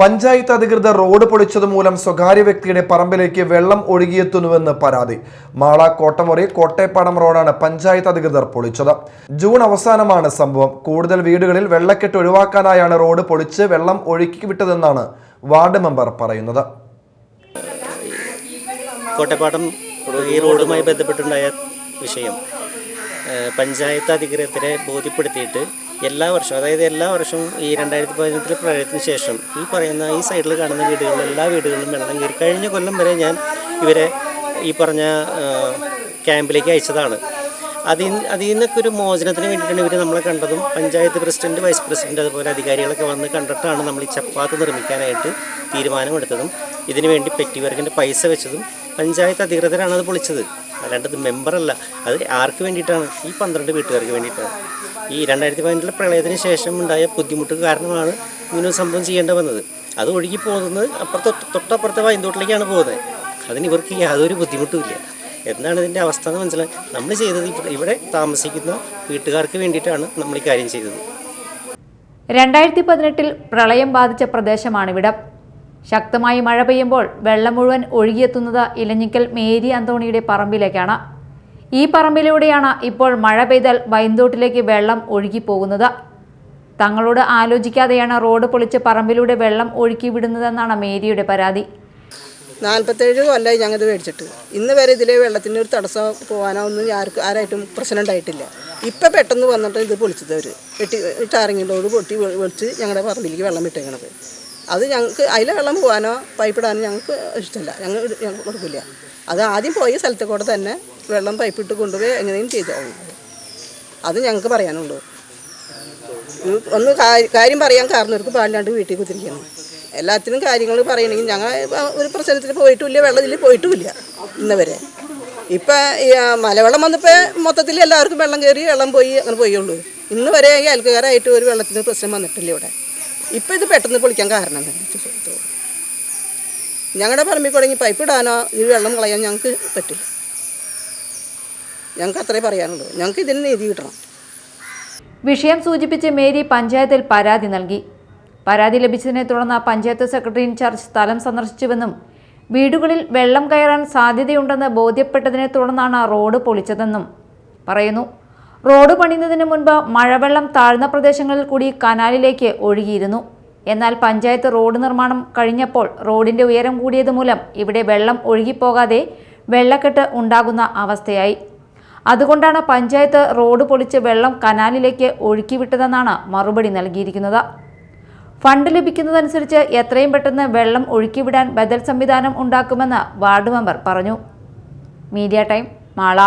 പഞ്ചായത്ത് അധികൃതർ റോഡ് പൊളിച്ചതുമൂലം സ്വകാര്യ വ്യക്തിയുടെ പറമ്പിലേക്ക് വെള്ളം ഒഴുകിയെത്തുന്നുവെന്ന് പരാതി. മാള കോട്ടമുറി കോട്ടേപ്പാടം റോഡാണ് പഞ്ചായത്ത് അധികൃതർ പൊളിച്ചത്. ജൂൺ അവസാനമാണ് സംഭവം. കൂടുതൽ വീടുകളിൽ വെള്ളക്കെട്ട് ഒഴിവാക്കാനായാണ് റോഡ് പൊളിച്ച് വെള്ളം ഒഴുക്കിവിട്ടതെന്നാണ് വാർഡ് മെമ്പർ പറയുന്നത്. കോട്ടേപ്പാടം ഈ റോഡുമായി ബന്ധപ്പെട്ടുണ്ടായ വിഷയം പഞ്ചായത്ത് അധികൃതരെ ബോധ്യപ്പെടുത്തിയിട്ട് എല്ലാ വർഷവും ഈ 2018 പ്രളയത്തിന് ശേഷം ഈ പറയുന്ന ഈ സൈഡിൽ കാണുന്ന വീടുകളിൽ എല്ലാ വീടുകളിലും വെള്ളം കയറി. കഴിഞ്ഞ കൊല്ലം വരെ ഞാൻ ഇവരെ ഈ പറഞ്ഞ ക്യാമ്പിലേക്ക് അയച്ചതാണ്. അതിൽ നിന്നൊക്കെ ഒരു മോചനത്തിന് വേണ്ടിയിട്ടാണ് ഇവർ നമ്മളെ കണ്ടതും പഞ്ചായത്ത് പ്രസിഡന്റ്, വൈസ് പ്രസിഡന്റ് അതുപോലെ അധികാരികളൊക്കെ വന്ന് കണ്ടിട്ടാണ് നമ്മൾ ഈ ചപ്പാത്ത് നിർമ്മിക്കാനായിട്ട് തീരുമാനമെടുത്തതും. ഇതിനുവേണ്ടി പെറ്റിവർക്കിൻ്റെ പൈസ വെച്ചതും പഞ്ചായത്ത് അധികൃതരാണ് അത് പൊളിച്ചത്, അല്ലാണ്ടത് മെമ്പറല്ല. അത് ആർക്ക് വേണ്ടിയിട്ടാണ്? ഈ 12 വീട്ടുകാർക്ക് വേണ്ടിയിട്ടാണ്. ഈ 2018 പ്രളയത്തിന് ശേഷം ഉണ്ടായ ബുദ്ധിമുട്ട് കാരണമാണ് ഇങ്ങനെ സംഭവം ചെയ്യേണ്ടി വന്നത്. അത് ഒഴുകി പോകുന്നത് തൊട്ടപ്പുറത്തെ വൈന്തോട്ടിലേക്കാണ് പോകുന്നത്. അതിന് ഇവർക്ക് യാതൊരു ബുദ്ധിമുട്ടുമില്ല. എന്താണ് ഇതിൻ്റെ അവസ്ഥ എന്ന് മനസ്സിലായി. നമ്മൾ ചെയ്തത് ഇവിടെ താമസിക്കുന്ന വീട്ടുകാർക്ക് വേണ്ടിയിട്ടാണ് നമ്മൾ ഈ കാര്യം ചെയ്തത്. 2018 പ്രളയം ബാധിച്ച പ്രദേശമാണിവിടം. ശക്തമായി മഴ പെയ്യുമ്പോൾ വെള്ളം മുഴുവൻ ഒഴുകിയെത്തുന്നത് ഇലഞ്ഞിക്കൽ മേരി അന്തോണിയുടെ പറമ്പിലേക്കാണ്. ഈ പറമ്പിലൂടെയാണ് ഇപ്പോൾ മഴ പെയ്താൽ വൈന്തോട്ടിലേക്ക് വെള്ളം ഒഴുകിപ്പോകുന്നത്. തങ്ങളോട് ആലോചിക്കാതെയാണ് റോഡ് പൊളിച്ച് പറമ്പിലൂടെ വെള്ളം ഒഴുക്കി വിടുന്നതെന്നാണ് മേരിയുടെ പരാതി. 47 കൊല്ലമായി ഞങ്ങൾ ഇത് മേടിച്ചിട്ട് ഇന്ന് വരെ ഇതിലെ വെള്ളത്തിന് ഒരു തടസ്സം പോകാനോ ഒന്നും ആരായിട്ടും പ്രശ്നം ഉണ്ടായിട്ടില്ല. ഇപ്പം പെട്ടെന്ന് വന്നിട്ട് ഇത് പൊളിച്ചത് അവർ ടാറിങ്ങിലോട് പൊളിച്ച് ഞങ്ങളുടെ പറമ്പിലേക്ക് വെള്ളം വിട്ടേക്കണത്. അത് ഞങ്ങൾക്ക് അതിലെ വെള്ളം പോകാനോ പൈപ്പിടാനോ ഞങ്ങൾക്ക് ഇഷ്ടമല്ല, ഞങ്ങൾ കൊടുക്കില്ല. അത് ആദ്യം പോയ സ്ഥലത്തെ കൂടെ തന്നെ വെള്ളം പൈപ്പിട്ട് കൊണ്ടുപോയി എങ്ങനെയും ചെയ്തോളൂ. അത് ഞങ്ങൾക്ക് പറയാനുള്ളൂ. ഒന്ന് കാര്യം പറയാൻ കാരണവർക്ക് പാടില്ലാണ്ട് വീട്ടിൽ കുത്തിരിക്കണം. എല്ലാത്തിനും കാര്യങ്ങൾ പറയണമെങ്കിൽ ഞങ്ങൾ ഒരു പ്രശ്നത്തിൽ പോയിട്ടുമില്ല, വെള്ളത്തിൽ പോയിട്ടുമില്ല ഇന്ന് വരെ. ഇപ്പം മലവെള്ളം വന്നപ്പോൾ മൊത്തത്തിൽ എല്ലാവർക്കും വെള്ളം കയറി വെള്ളം പോയി അങ്ങനെ പോയുള്ളൂ. ഇന്ന് വരെ അയൽക്കാരായിട്ട് ഒരു വെള്ളത്തിന് പ്രശ്നം വന്നിട്ടില്ല ഇവിടെ. ഇപ്പം ഇത് പെട്ടെന്ന് പൊളിക്കാൻ കാരണം ഞങ്ങളുടെ പറമ്പിൽ തുടങ്ങി പൈപ്പ് ഇടാനോ ഈ വെള്ളം കളയാൻ ഞങ്ങൾക്ക് പറ്റില്ല. ഞങ്ങൾക്ക് അത്രേ പറയാനുള്ളൂ. ഞങ്ങൾക്ക് ഇതിന് നീതി കിട്ടണം. വിഷയം സൂചിപ്പിച്ച് മേരി പഞ്ചായത്തിൽ പരാതി നൽകി. പരാതി ലഭിച്ചതിനെ തുടർന്ന് പഞ്ചായത്ത് സെക്രട്ടറി ഇൻചാർജ് സ്ഥലം സന്ദർശിച്ചുവെന്നും വീടുകളിൽ വെള്ളം കയറാൻ സാധ്യതയുണ്ടെന്ന് ബോധ്യപ്പെട്ടതിനെ തുടർന്നാണ് റോഡ് പൊളിച്ചതെന്നും പറയുന്നു. റോഡ് പണിയുന്നതിന് മുൻപ് മഴവെള്ളം താഴ്ന്ന പ്രദേശങ്ങളിൽ കൂടി കനാലിലേക്ക് ഒഴുകിയിരുന്നു. എന്നാൽ പഞ്ചായത്ത് റോഡ് നിർമ്മാണം കഴിഞ്ഞപ്പോൾ റോഡിന്റെ ഉയരം കൂടിയതുമൂലം ഇവിടെ വെള്ളം ഒഴുകിപ്പോകാതെ വെള്ളക്കെട്ട് ഉണ്ടാകുന്ന അവസ്ഥയായി. അതുകൊണ്ടാണ് പഞ്ചായത്ത് റോഡ് പൊളിച്ച് വെള്ളം കനാലിലേക്ക് ഒഴുക്കിവിട്ടതെന്നാണ് മറുപടി നൽകിയിരിക്കുന്നത്. ഫണ്ട് ലഭിക്കുന്നതനുസരിച്ച് എത്രയും പെട്ടെന്ന് വെള്ളം ഒഴുക്കിവിടാൻ ബദൽ സംവിധാനം ഉണ്ടാക്കുമെന്ന് വാർഡ് മെമ്പർ പറഞ്ഞു. Media time, Mala.